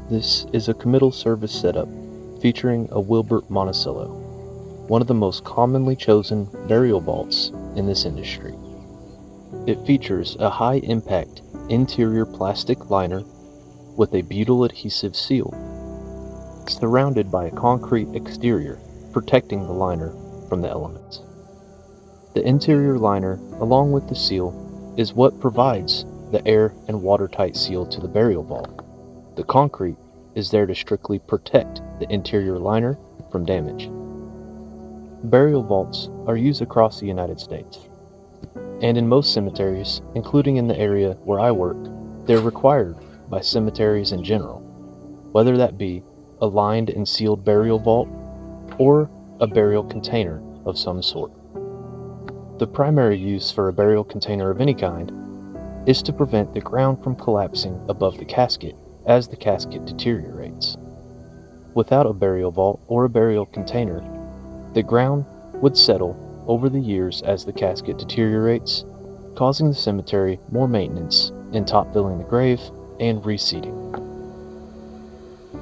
This is a Committal service setup featuring a Wilbert Monticello, one of the most commonly chosen burial vaults in this industry. It features a high-impact interior plastic liner with a butyl adhesive seal, surrounded by a concrete exterior protecting the liner from the elements. The interior liner, along with the seal, is what provides the air and watertight seal to the burial vault. The concrete is there to strictly protect the interior liner from damage. Burial vaults are used across the United States, and in most cemeteries, including in the area where I work, they're required by cemeteries in general, whether that be a lined and sealed burial vault or a burial container of some sort. The primary use for a burial container of any kind is to prevent the ground from collapsing above the casket as the casket deteriorates. Without a burial vault or a burial container, the ground would settle over the years as the casket deteriorates, causing the cemetery more maintenance in top-filling the grave and reseeding.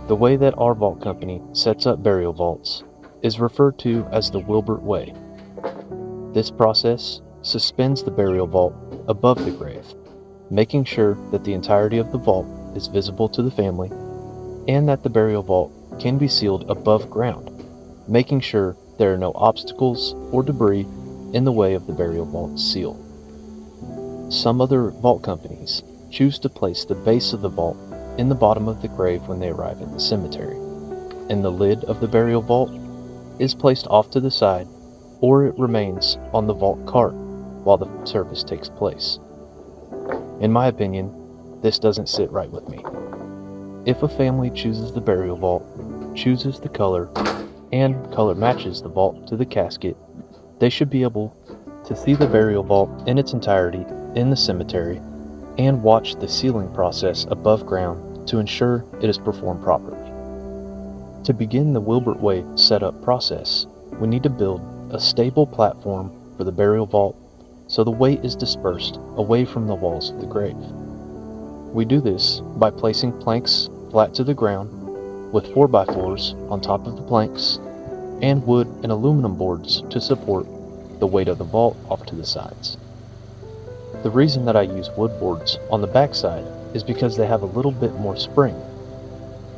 The way that our vault company sets up burial vaults is referred to as the Wilbert Way. This process suspends the burial vault above the grave, making sure that the entirety of the vault is visible to the family and that the burial vault can be sealed above ground, making sure there are no obstacles or debris in the way of the burial vault seal. Some other vault companies choose to place the base of the vault in the bottom of the grave when they arrive in the cemetery, and the lid of the burial vault is placed off to the side, or it remains on the vault cart while the service takes place. In my opinion, this doesn't sit right with me. If a family chooses the burial vault, chooses the color, and color matches the vault to the casket, they should be able to see the burial vault in its entirety in the cemetery and watch the sealing process above ground to ensure it is performed properly. To begin the Wilbert Way setup process, we need to build a stable platform for the burial vault so the weight is dispersed away from the walls of the grave. We do this by placing planks flat to the ground with 4x4s on top of the planks and wood and aluminum boards to support the weight of the vault off to the sides. The reason that I use wood boards on the back side is because they have a little bit more spring.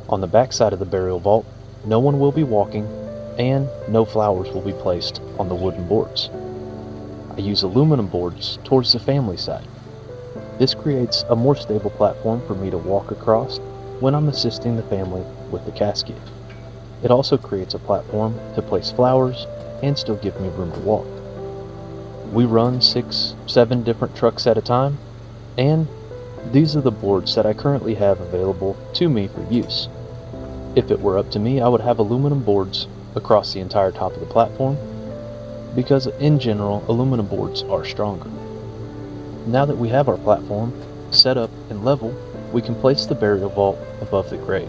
On the back side of the burial vault, no one will be walking and no flowers will be placed on the wooden boards. I use aluminum boards towards the family side. This creates a more stable platform for me to walk across when I'm assisting the family with the casket. It also creates a platform to place flowers and still give me room to walk. We run 6-7 different trucks at a time, and these are the boards that I currently have available to me for use. If it were up to me, I would have aluminum boards across the entire top of the platform, because in general, aluminum boards are stronger. Now that we have our platform set up and level, we can place the burial vault above the grave,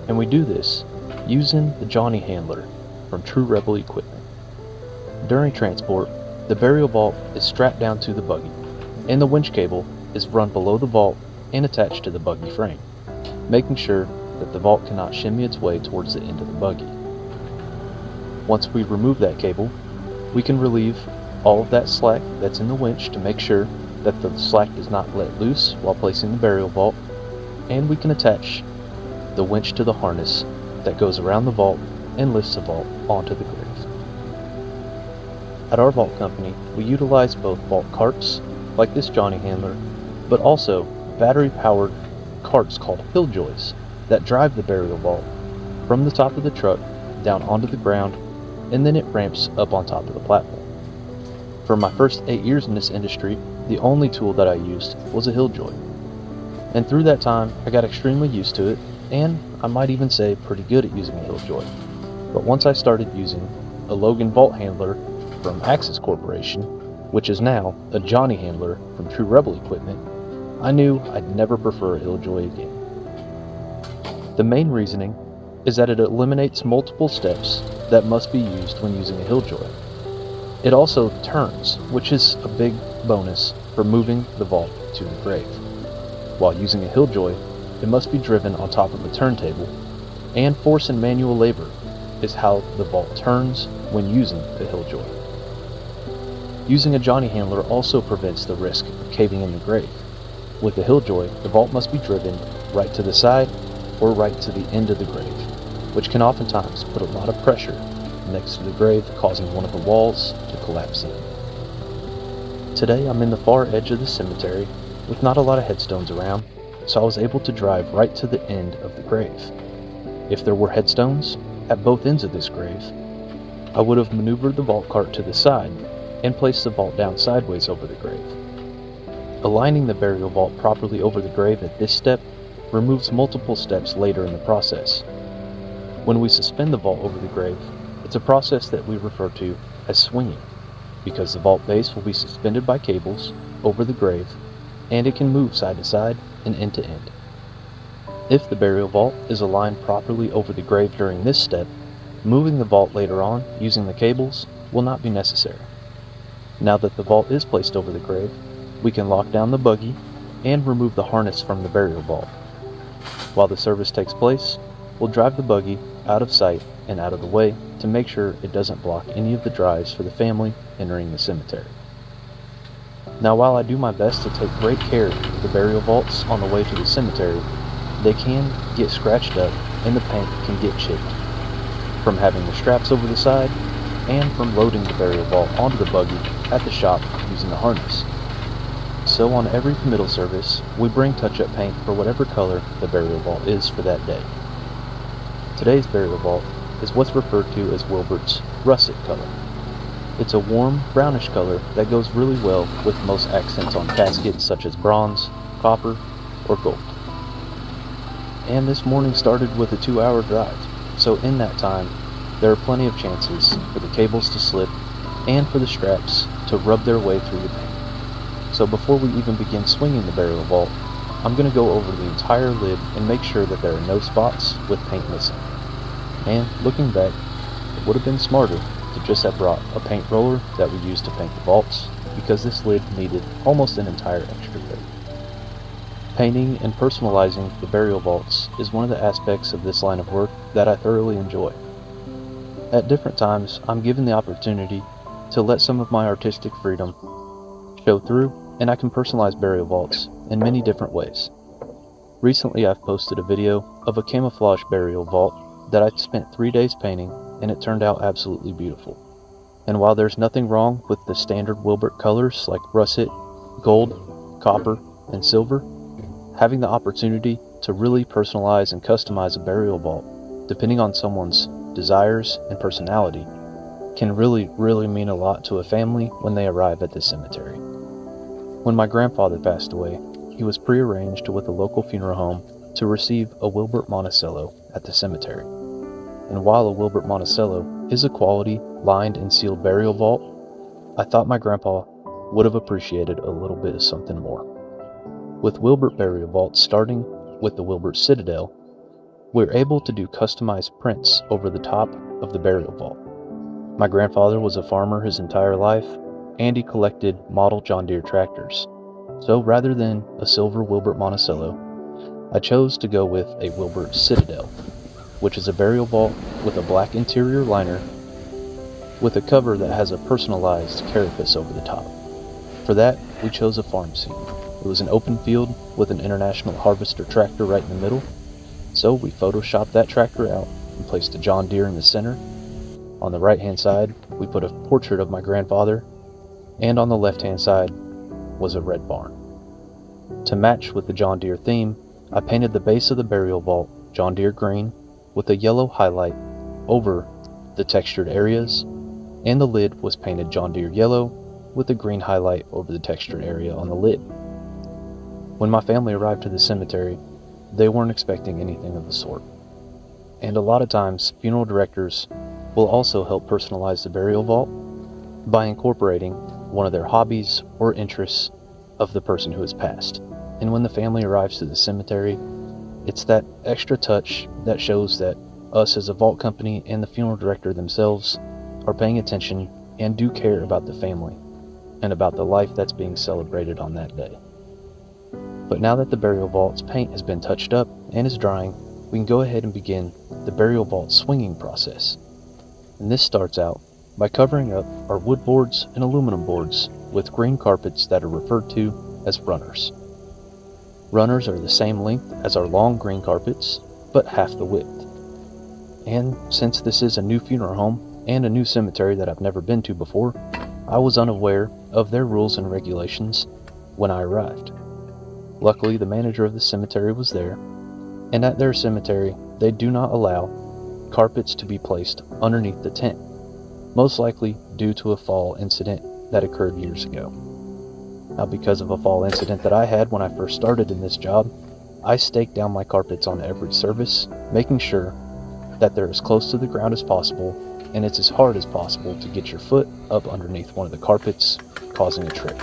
and we do this using the Johnny handler from True Rebel equipment. During transport, the burial vault is strapped down to the buggy, and the winch cable is run below the vault and attached to the buggy frame, making sure that the vault cannot shimmy its way towards the end of the buggy. Once we remove that cable, we can relieve all of that slack that's in the winch to make sure that the slack does not let loose while placing the burial vault, and we can attach the winch to the harness that goes around the vault and lifts the vault onto the grave. At our vault company, we utilize both vault carts, like this Johnny handler, but also battery-powered carts called Hilljoys that drive the burial vault from the top of the truck down onto the ground, and then it ramps up on top of the platform. For my first 8 years in this industry, the only tool that I used was a Hilljoy. And through that time, I got extremely used to it, and I might even say pretty good at using a Hilljoy. But once I started using a Logan vault handler from Axis Corporation, which is now a Johnny handler from True Rebel equipment, I knew I'd never prefer a Hilljoy again. The main reasoning is that it eliminates multiple steps that must be used when using a Hilljoy. It also turns, which is a big bonus for moving the vault to the grave. While using a Hilljoy, it must be driven on top of a turntable, and force and manual labor is how the vault turns when using a hilljoy. Using a Johnny handler also prevents the risk of caving in the grave. With a hilljoy, the vault must be driven right to the side or right to the end of the grave, which can oftentimes put a lot of pressure next to the grave, causing one of the walls to collapse in. Today I'm in the far edge of the cemetery with not a lot of headstones around, so I was able to drive right to the end of the grave. If there were headstones at both ends of this grave, I would have maneuvered the vault cart to the side and placed the vault down sideways over the grave. Aligning the burial vault properly over the grave at this step removes multiple steps later in the process. When we suspend the vault over the grave, it's a process that we refer to as swinging, because the vault base will be suspended by cables over the grave, and it can move side to side and end to end. If the burial vault is aligned properly over the grave during this step, moving the vault later on using the cables will not be necessary. Now that the vault is placed over the grave, we can lock down the buggy and remove the harness from the burial vault. While the service takes place, we'll drive the buggy out of sight and out of the way to make sure it doesn't block any of the drives for the family entering the cemetery. Now, while I do my best to take great care of the burial vaults on the way to the cemetery, they can get scratched up and the paint can get chipped from having the straps over the side and from loading the burial vault onto the buggy at the shop using the harness. So on every committal service, we bring touch-up paint for whatever color the burial vault is for that day. Today's burial vault is what's referred to as Wilbert's russet color. It's a warm, brownish color that goes really well with most accents on caskets such as bronze, copper, or gold. And this morning started with a 2-hour drive, so in that time, there are plenty of chances for the cables to slip and for the straps to rub their way through the paint. So before we even begin swinging the burial vault, I'm going to go over the entire lid and make sure that there are no spots with paint missing. And looking back, it would have been smarter to just have brought a paint roller that we used to paint the vaults, because this lid needed almost an entire extra coat. Painting and personalizing the burial vaults is one of the aspects of this line of work that I thoroughly enjoy. At different times, I'm given the opportunity to let some of my artistic freedom show through, and I can personalize burial vaults in many different ways. Recently, I've posted a video of a camouflage burial vault that I spent 3 days painting, and it turned out absolutely beautiful. And while there's nothing wrong with the standard Wilbert colors like russet, gold, copper, and silver, having the opportunity to really personalize and customize a burial vault, depending on someone's desires and personality, can really mean a lot to a family when they arrive at the cemetery. When my grandfather passed away, he was prearranged with a local funeral home to receive a Wilbert Monticello at the cemetery. And while a Wilbert Monticello is a quality lined and sealed burial vault, I thought my grandpa would have appreciated a little bit of something more. With Wilbert burial vaults starting with the Wilbert Citadel, we're able to do customized prints over the top of the burial vault. My grandfather was a farmer his entire life, and he collected model John Deere tractors. So rather than a silver Wilbert Monticello, I chose to go with a Wilbert Citadel, which is a burial vault with a black interior liner with a cover that has a personalized carapace over the top. For that, we chose a farm scene. It was an open field with an International Harvester tractor right in the middle, so we photoshopped that tractor out and placed a John Deere in the center. On the right-hand side, we put a portrait of my grandfather, and on the left-hand side was a red barn. To match with the John Deere theme, I painted the base of the burial vault John Deere green with a yellow highlight over the textured areas, and the lid was painted John Deere yellow with a green highlight over the textured area on the lid. When my family arrived to the cemetery, they weren't expecting anything of the sort. And a lot of times, funeral directors will also help personalize the burial vault by incorporating one of their hobbies or interests of the person who has passed. And when the family arrives to the cemetery, it's that extra touch that shows that us as a vault company and the funeral director themselves are paying attention and do care about the family and about the life that's being celebrated on that day. But now that the burial vault's paint has been touched up and is drying, we can go ahead and begin the burial vault swinging process. And this starts out by covering up our wood boards and aluminum boards with green carpets that are referred to as runners. Runners are the same length as our long green carpets, but half the width. And since this is a new funeral home and a new cemetery that I've never been to before, I was unaware of their rules and regulations when I arrived. Luckily, the manager of the cemetery was there, and at their cemetery, they do not allow carpets to be placed underneath the tent, most likely due to a fall incident that occurred years ago. Now, because of a fall incident that I had when I first started in this job, I staked down my carpets on every service, making sure that they're as close to the ground as possible, and it's as hard as possible to get your foot up underneath one of the carpets, causing a trip.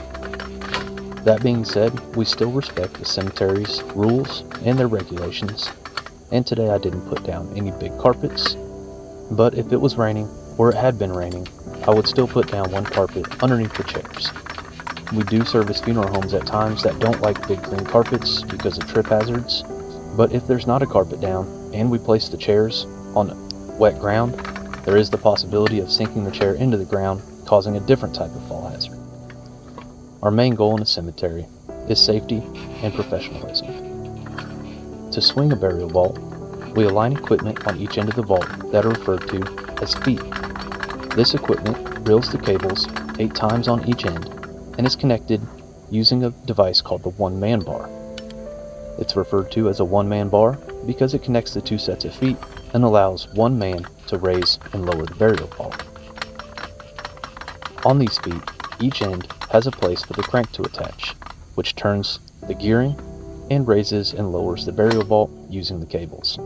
That being said, we still respect the cemetery's rules and their regulations, and today I didn't put down any big carpets, but if it was raining, or it had been raining, I would still put down one carpet underneath the chairs. We do service funeral homes at times that don't like big green carpets because of trip hazards, but if there's not a carpet down and we place the chairs on wet ground, there is the possibility of sinking the chair into the ground, causing a different type of fall hazard. Our main goal in a cemetery is safety and professionalism. To swing a burial vault, we align equipment on each end of the vault that are referred to as feet. This equipment reels the cables 8 times on each end and is connected using a device called the one-man bar. It's referred to as a one-man bar because it connects the 2 sets of feet and allows one man to raise and lower the burial vault. On these feet, each end has a place for the crank to attach, which turns the gearing and raises and lowers the burial vault using the cables.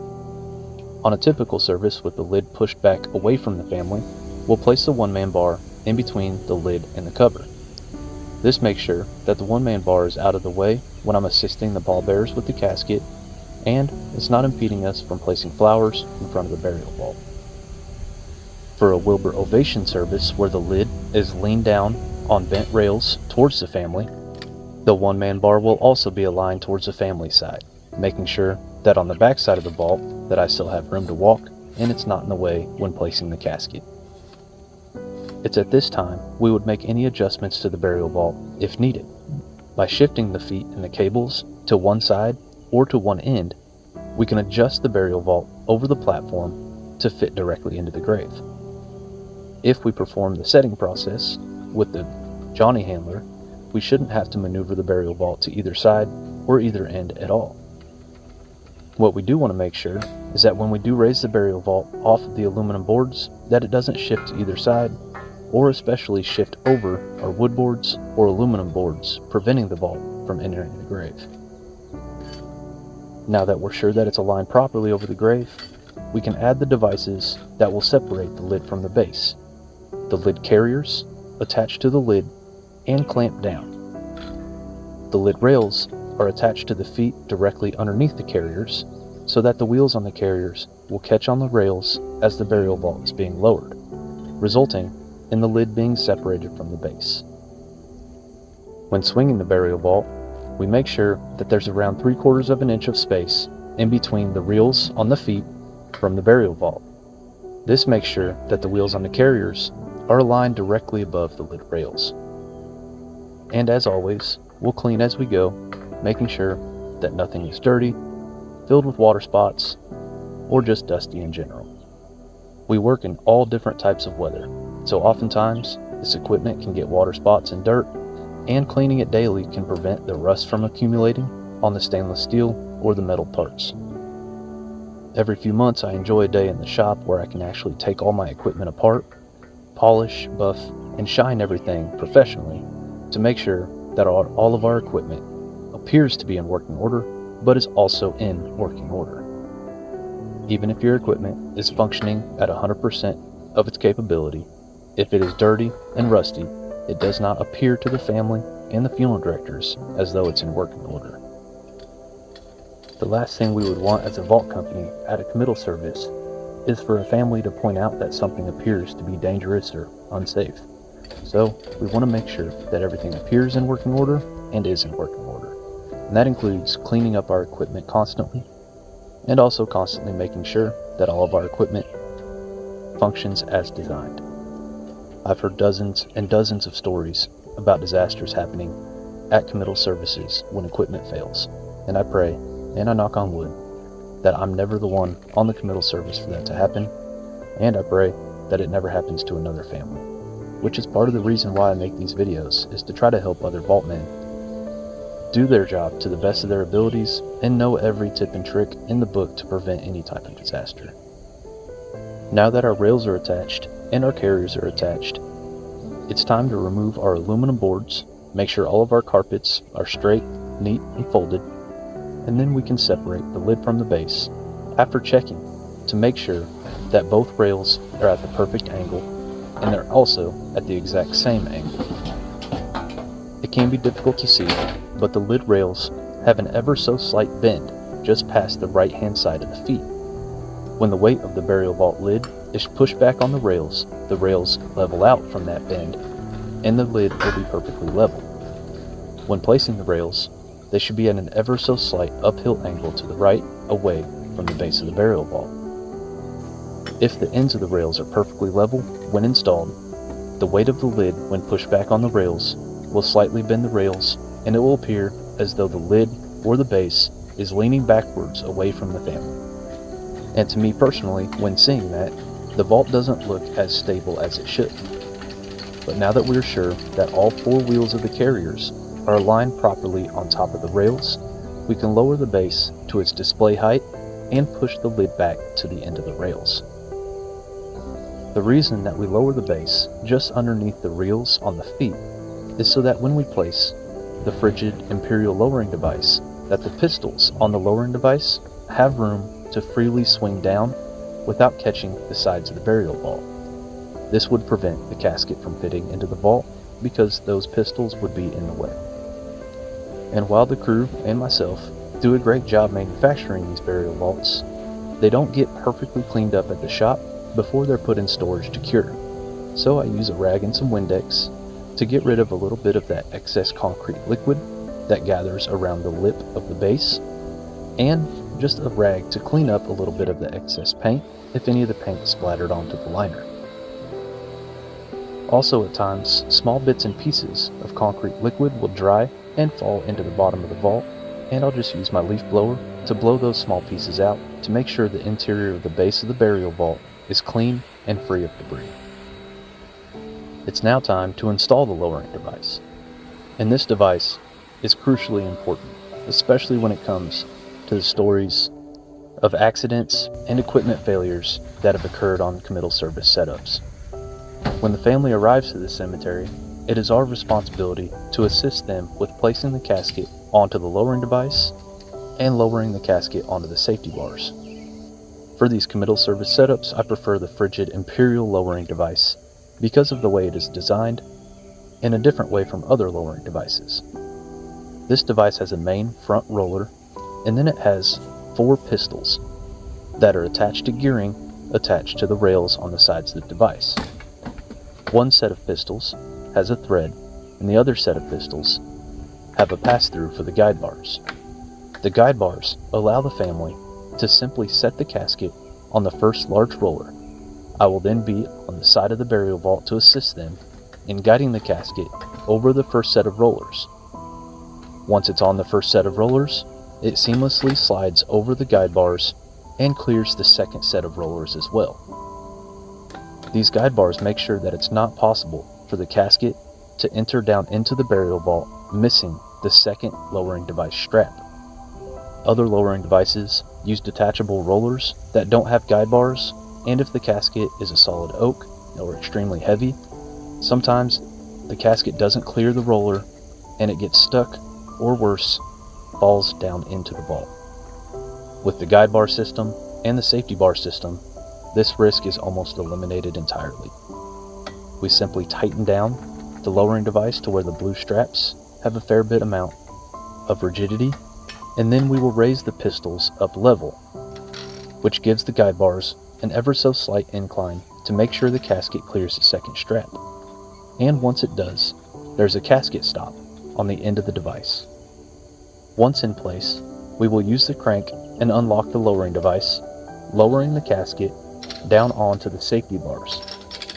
On a typical service with the lid pushed back away from the family, we'll place the one-man bar in between the lid and the cover. This makes sure that the one-man bar is out of the way when I'm assisting the pallbearers with the casket, and it's not impeding us from placing flowers in front of the burial vault. For a Wilbert ovation service where the lid is leaned down on bent rails towards the family, the one-man bar will also be aligned towards the family side, making sure that on the back side of the vault that I still have room to walk and it's not in the way when placing the casket. It's at this time we would make any adjustments to the burial vault if needed. By shifting the feet and the cables to one side or to one end, we can adjust the burial vault over the platform to fit directly into the grave. If we perform the setting process with the Johnny handler, we shouldn't have to maneuver the burial vault to either side or either end at all. What we do want to make sure is that when we do raise the burial vault off of the aluminum boards, that it doesn't shift to either side, or especially shift over our wood boards or aluminum boards, preventing the vault from entering the grave. Now that we're sure that it's aligned properly over the grave, we can add the devices that will separate the lid from the base. The lid carriers attached to the lid and clamped down. The lid rails are attached to the feet directly underneath the carriers so that the wheels on the carriers will catch on the rails as the burial vault is being lowered, resulting in the lid being separated from the base. When swinging the burial vault, we make sure that there's around 3/4 of an inch of space in between the reels on the feet from the burial vault. This makes sure that the wheels on the carriers are aligned directly above the lid rails. And as always, we'll clean as we go, making sure that nothing is dirty, filled with water spots, or just dusty in general. We work in all different types of weather, so oftentimes this equipment can get water spots and dirt, and cleaning it daily can prevent the rust from accumulating on the stainless steel or the metal parts. Every few months I enjoy a day in the shop where I can actually take all my equipment apart, polish, buff, and shine everything professionally to make sure that all of our equipment appears to be in working order, but is also in working order. Even if your equipment is functioning at 100% of its capability, if it is dirty and rusty, it does not appear to the family and the funeral directors as though it's in working order. The last thing we would want as a vault company at a committal service is for a family to point out that something appears to be dangerous or unsafe. So we want to make sure that everything appears in working order and is in working order. And that includes cleaning up our equipment constantly, and also constantly making sure that all of our equipment functions as designed. I've heard dozens and dozens of stories about disasters happening at Committal services when equipment fails, and I pray, and I knock on wood, that I'm never the one on the Committal service for that to happen, and I pray that it never happens to another family, which is part of the reason why I make these videos, is to try to help other vaultmen do their job to the best of their abilities and know every tip and trick in the book to prevent any type of disaster. Now that our rails are attached and our carriers are attached, it's time to remove our aluminum boards, make sure all of our carpets are straight, neat, and folded, and then we can separate the lid from the base after checking to make sure that both rails are at the perfect angle and they're also at the exact same angle. It can be difficult to see, but the lid rails have an ever so slight bend just past the right hand side of the feet. When the weight of the burial vault lid is pushed back on the rails level out from that bend, and the lid will be perfectly level. When placing the rails, they should be at an ever so slight uphill angle to the right, away from the base of the burial vault. If the ends of the rails are perfectly level when installed, the weight of the lid when pushed back on the rails will slightly bend the rails, and it will appear as though the lid or the base is leaning backwards away from the family. And to me personally, when seeing that, the vault doesn't look as stable as it should. But now that we're sure that all four wheels of the carriers are aligned properly on top of the rails, we can lower the base to its display height and push the lid back to the end of the rails. The reason that we lower the base just underneath the rails on the feet is so that when we place the frigid imperial lowering device, that the pistols on the lowering device have room to freely swing down without catching the sides of the burial vault. This would prevent the casket from fitting into the vault because those pistols would be in the way. And while the crew and myself do a great job manufacturing these burial vaults, they don't get perfectly cleaned up at the shop before they're put in storage to cure. So I use a rag and some Windex to get rid of a little bit of that excess concrete liquid that gathers around the lip of the base, and just a rag to clean up a little bit of the excess paint if any of the paint splattered onto the liner. Also at times, small bits and pieces of concrete liquid will dry and fall into the bottom of the vault, and I'll just use my leaf blower to blow those small pieces out to make sure the interior of the base of the burial vault is clean and free of debris. It's now time to install the lowering device. And this device is crucially important, especially when it comes to the stories of accidents and equipment failures that have occurred on committal service setups. When the family arrives to the cemetery, it is our responsibility to assist them with placing the casket onto the lowering device and lowering the casket onto the safety bars. For these committal service setups, I prefer the frigid imperial lowering device because of the way it is designed in a different way from other lowering devices. This device has a main front roller, and then it has 4 pistols that are attached to gearing attached to the rails on the sides of the device. One set of pistols has a thread, and the other set of pistols have a pass-through for the guide bars. The guide bars allow the family to simply set the casket on the first large roller. I will then be on the side of the burial vault to assist them in guiding the casket over the first set of rollers. Once it's on the first set of rollers, it seamlessly slides over the guide bars and clears the second set of rollers as well. These guide bars make sure that it's not possible for the casket to enter down into the burial vault missing the second lowering device strap. Other lowering devices use detachable rollers that don't have guide bars, and if the casket is a solid oak or extremely heavy, sometimes the casket doesn't clear the roller and it gets stuck, or worse, falls down into the vault. With the guide bar system and the safety bar system, this risk is almost eliminated entirely. We simply tighten down the lowering device to where the blue straps have a fair bit amount of rigidity, and then we will raise the pistols up level, which gives the guide bars an ever so slight incline to make sure the casket clears the second strap. And once it does, there's a casket stop on the end of the device. Once in place, we will use the crank and unlock the lowering device, lowering the casket down onto the safety bars,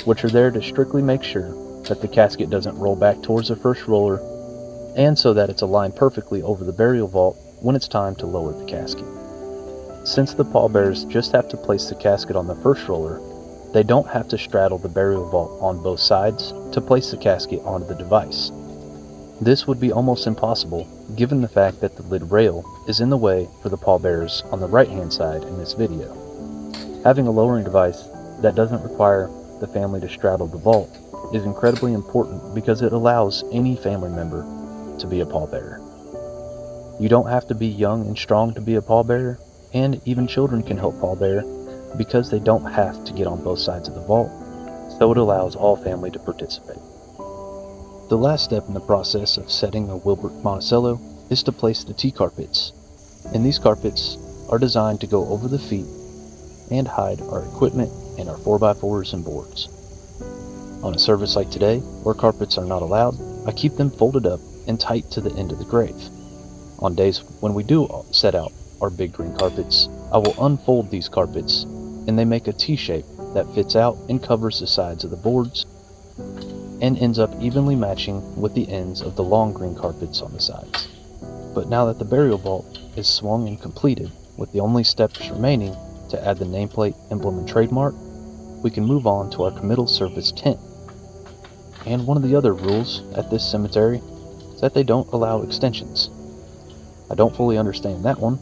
which are there to strictly make sure that the casket doesn't roll back towards the first roller, and so that it's aligned perfectly over the burial vault when it's time to lower the casket. Since the pallbearers just have to place the casket on the first roller, they don't have to straddle the burial vault on both sides to place the casket onto the device. This would be almost impossible given the fact that the lid rail is in the way for the pallbearers on the right-hand side in this video. Having a lowering device that doesn't require the family to straddle the vault is incredibly important because it allows any family member to be a pallbearer. You don't have to be young and strong to be a pallbearer, and even children can help pallbear because they don't have to get on both sides of the vault, so it allows all family to participate. The last step in the process of setting a Wilbert Monticello is to place the T-carpets, and these carpets are designed to go over the feet and hide our equipment and our 4x4s and boards. On a service like today, where carpets are not allowed, I keep them folded up and tight to the end of the grave. On days when we do set out our big green carpets, I will unfold these carpets, and they make a T-shape that fits out and covers the sides of the boards and ends up evenly matching with the ends of the long green carpets on the sides. But now that the burial vault is swung and completed, with the only steps remaining to add the nameplate, emblem, and trademark, we can move on to our committal service tent. And one of the other rules at this cemetery is that they don't allow extensions. I don't fully understand that one,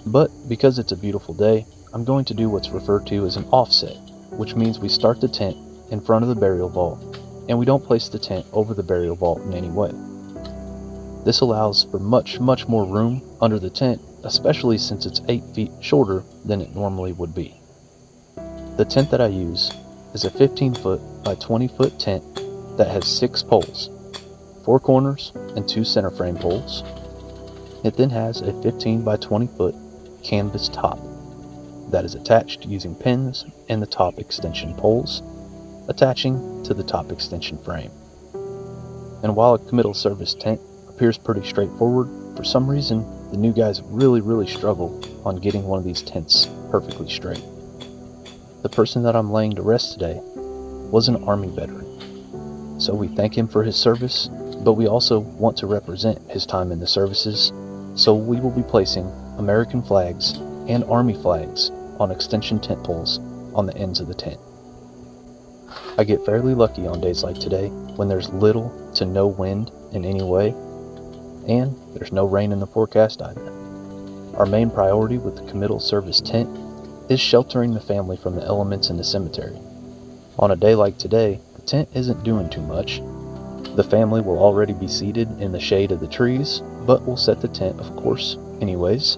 but because it's a beautiful day, I'm going to do what's referred to as an offset, which means we start the tent in front of the burial vault, and we don't place the tent over the burial vault in any way. This allows for much more room under the tent, especially since it's 8 feet shorter than it normally would be. The tent that I use is a 15-foot by 20-foot tent that has 6 poles, 4 corners and 2 center frame poles. It then has a 15 by 20-foot canvas top that is attached using pins and the top extension poles attaching to the top extension frame. And while a committal service tent appears pretty straightforward, for some reason the new guys really struggle on getting one of these tents perfectly straight. The person that I'm laying to rest today was an Army veteran, so we thank him for his service, but we also want to represent his time in the services, so we will be placing American flags and Army flags on extension tent poles on the ends of the tent. I get fairly lucky on days like today when there's little to no wind in any way, and there's no rain in the forecast either. Our main priority with the committal service tent is sheltering the family from the elements in the cemetery. On a day like today, the tent isn't doing too much. The family will already be seated in the shade of the trees, but we'll set the tent, of course, anyways.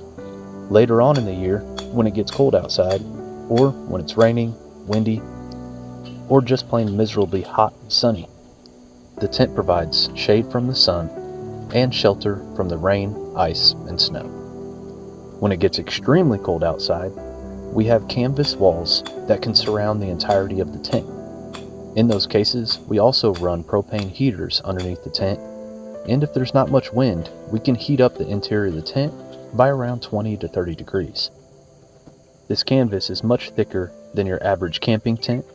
Later on in the year, when it gets cold outside, or when it's raining, windy, or just plain miserably hot and sunny, the tent provides shade from the sun and shelter from the rain, ice, and snow. When it gets extremely cold outside, we have canvas walls that can surround the entirety of the tent. In those cases, we also run propane heaters underneath the tent, and if there's not much wind, we can heat up the interior of the tent by around 20 to 30 degrees. This canvas is much thicker than your average camping tent,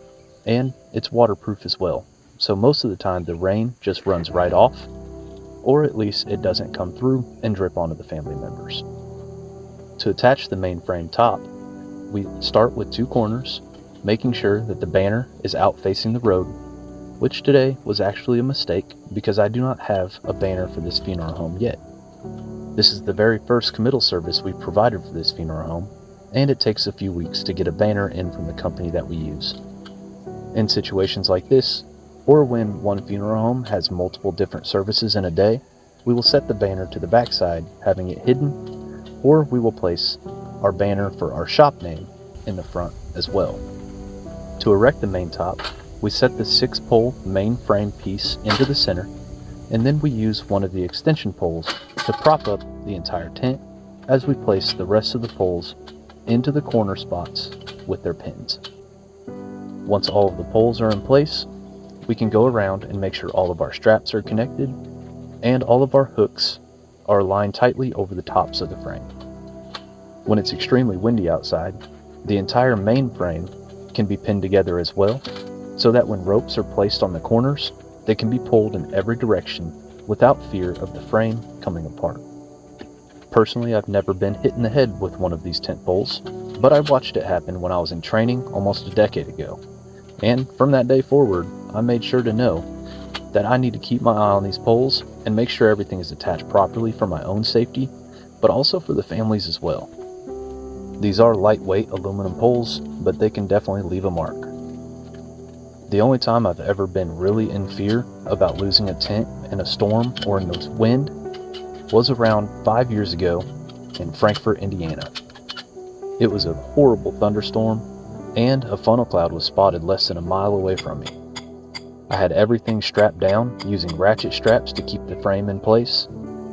and it's waterproof as well, so most of the time the rain just runs right off, or at least it doesn't come through and drip onto the family members. To attach the main frame top, we start with 2 corners, making sure that the banner is out facing the road, which today was actually a mistake because I do not have a banner for this funeral home yet. This is the very first committal service we've provided for this funeral home, and it takes a few weeks to get a banner in from the company that we use. In situations like this, or when one funeral home has multiple different services in a day, we will set the banner to the backside, having it hidden, or we will place our banner for our shop name in the front as well. To erect the main top, we set the 6-pole main frame piece into the center, and then we use one of the extension poles to prop up the entire tent as we place the rest of the poles into the corner spots with their pins. Once all of the poles are in place, we can go around and make sure all of our straps are connected and all of our hooks are aligned tightly over the tops of the frame. When it's extremely windy outside, the entire main frame can be pinned together as well, so that when ropes are placed on the corners, they can be pulled in every direction without fear of the frame coming apart. Personally, I've never been hit in the head with one of these tent poles, but I watched it happen when I was in training almost a decade ago. And from that day forward, I made sure to know that I need to keep my eye on these poles and make sure everything is attached properly for my own safety, but also for the families as well. These are lightweight aluminum poles, but they can definitely leave a mark. The only time I've ever been really in fear about losing a tent in a storm or in the wind was around 5 years ago in Frankfort, Indiana. It was a horrible thunderstorm, and a funnel cloud was spotted less than a mile away from me. I had everything strapped down using ratchet straps to keep the frame in place,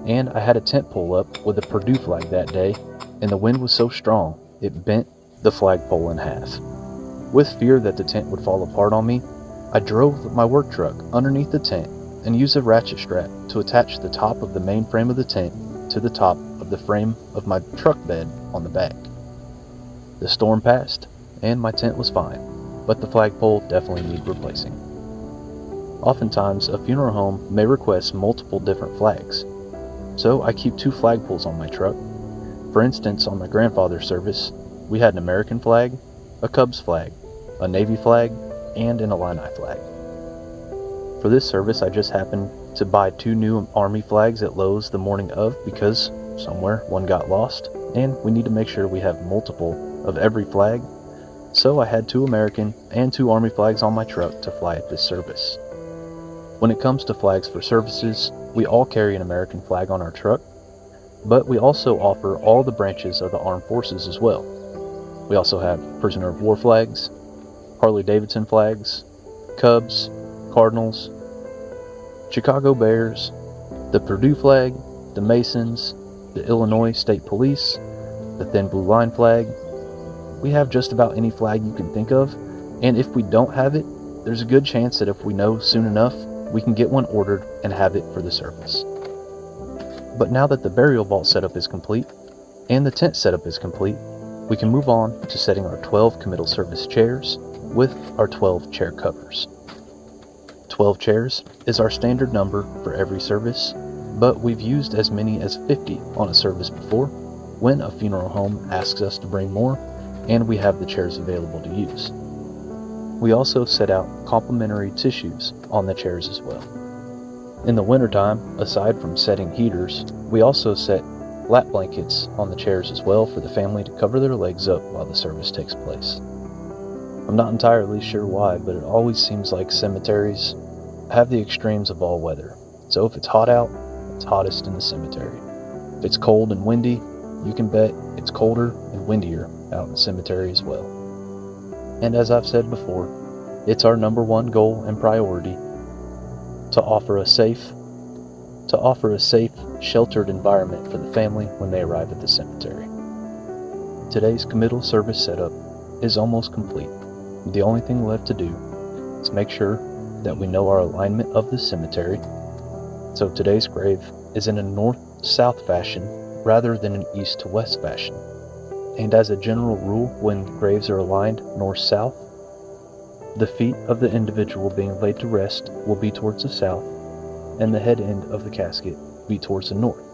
and I had a tent pole up with a Purdue flag that day, and the wind was so strong it bent the flagpole in half. With fear that the tent would fall apart on me, I drove my work truck underneath the tent and used a ratchet strap to attach the top of the main frame of the tent to the top of the frame of my truck bed on the back. The storm passed, and my tent was fine, but the flagpole definitely needed replacing. Oftentimes, a funeral home may request multiple different flags, so I keep 2 flagpoles on my truck. For instance, on my grandfather's service, we had an American flag, a Cubs flag, a Navy flag, and an Illini flag. For this service, I just happened to buy 2 new Army flags at Lowe's the morning of because somewhere one got lost, and we need to make sure we have multiple of every flag, so I had 2 American and 2 Army flags on my truck to fly at this service. When it comes to flags for services, we all carry an American flag on our truck, but we also offer all the branches of the armed forces as well. We also have prisoner of war flags, Harley-Davidson flags, Cubs, Cardinals, Chicago Bears, the Purdue flag, the Masons, the Illinois State Police, the Thin Blue Line flag. We have just about any flag you can think of, and if we don't have it, there's a good chance that if we know soon enough, we can get one ordered and have it for the service. But now that the burial vault setup is complete, and the tent setup is complete, we can move on to setting our 12 committal service chairs with our 12 chair covers. 12 chairs is our standard number for every service, but we've used as many as 50 on a service before when a funeral home asks us to bring more and we have the chairs available to use. We also set out complimentary tissues on the chairs as well. In the wintertime, aside from setting heaters, we also set lap blankets on the chairs as well for the family to cover their legs up while the service takes place. I'm not entirely sure why, but it always seems like cemeteries have the extremes of all weather. So if it's hot out, it's hottest in the cemetery. If it's cold and windy, you can bet it's colder and windier out in the cemetery as well. And as I've said before, it's our number one goal and priority to offer a safe, sheltered environment for the family when they arrive at the cemetery. Today's committal service setup is almost complete. The only thing left to do is make sure that we know our alignment of the cemetery. So today's grave is in a north-south fashion rather than an east to west fashion. And as a general rule, when graves are aligned north-south, the feet of the individual being laid to rest will be towards the south, and the head end of the casket be towards the north.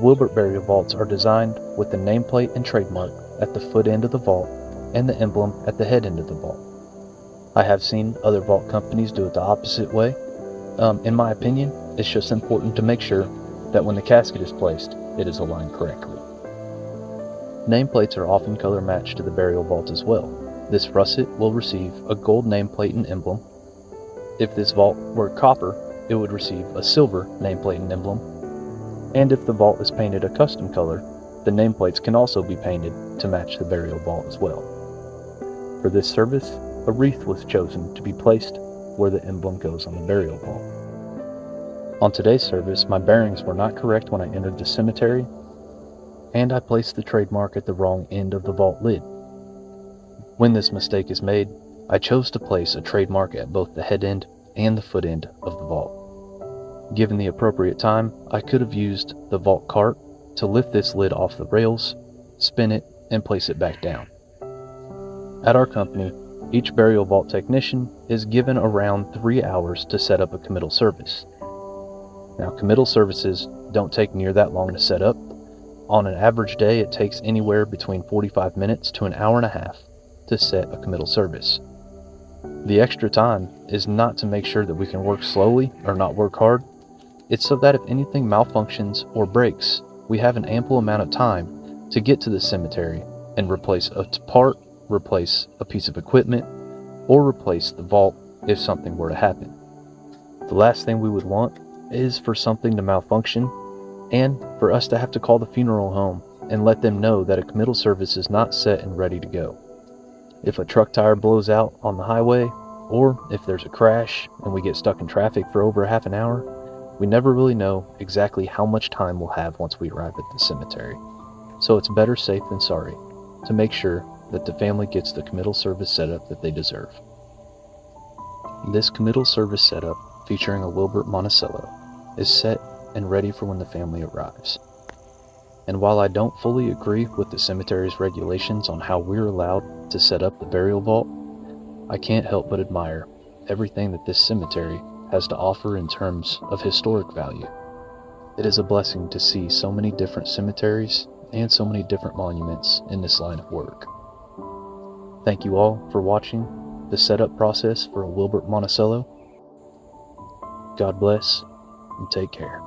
Wilbert burial vaults are designed with the nameplate and trademark at the foot end of the vault and the emblem at the head end of the vault. I have seen other vault companies do it the opposite way. In my opinion, it's just important to make sure that when the casket is placed, it is aligned correctly. Nameplates are often color matched to the burial vault as well. This russet will receive a gold nameplate and emblem. If this vault were copper, it would receive a silver nameplate and emblem. And if the vault is painted a custom color, the nameplates can also be painted to match the burial vault as well. For this service, a wreath was chosen to be placed where the emblem goes on the burial vault. On today's service, my bearings were not correct when I entered the cemetery, and I placed the trademark at the wrong end of the vault lid. When this mistake is made, I chose to place a trademark at both the head end and the foot end of the vault. Given the appropriate time, I could have used the vault cart to lift this lid off the rails, spin it, and place it back down. At our company, each burial vault technician is given around 3 hours to set up a committal service. Now, committal services don't take near that long to set up. On an average day, it takes anywhere between 45 minutes to an hour and a half to set a committal service. The extra time is not to make sure that we can work slowly or not work hard. It's so that if anything malfunctions or breaks, we have an ample amount of time to get to the cemetery and replace a part, replace a piece of equipment, or replace the vault if something were to happen. The last thing we would want is for something to malfunction and for us to have to call the funeral home and let them know that a committal service is not set and ready to go. If a truck tire blows out on the highway, or if there's a crash and we get stuck in traffic for over half an hour, we never really know exactly how much time we'll have once we arrive at the cemetery. So it's better safe than sorry to make sure that the family gets the committal service setup that they deserve. This committal service setup, featuring a Wilbert Monticello, is set and ready for when the family arrives. And while I don't fully agree with the cemetery's regulations on how we're allowed to set up the burial vault, I can't help but admire everything that this cemetery has to offer in terms of historic value. It is a blessing to see so many different cemeteries and so many different monuments in this line of work. Thank you all for watching the setup process for a Wilbert Monticello. God bless and take care.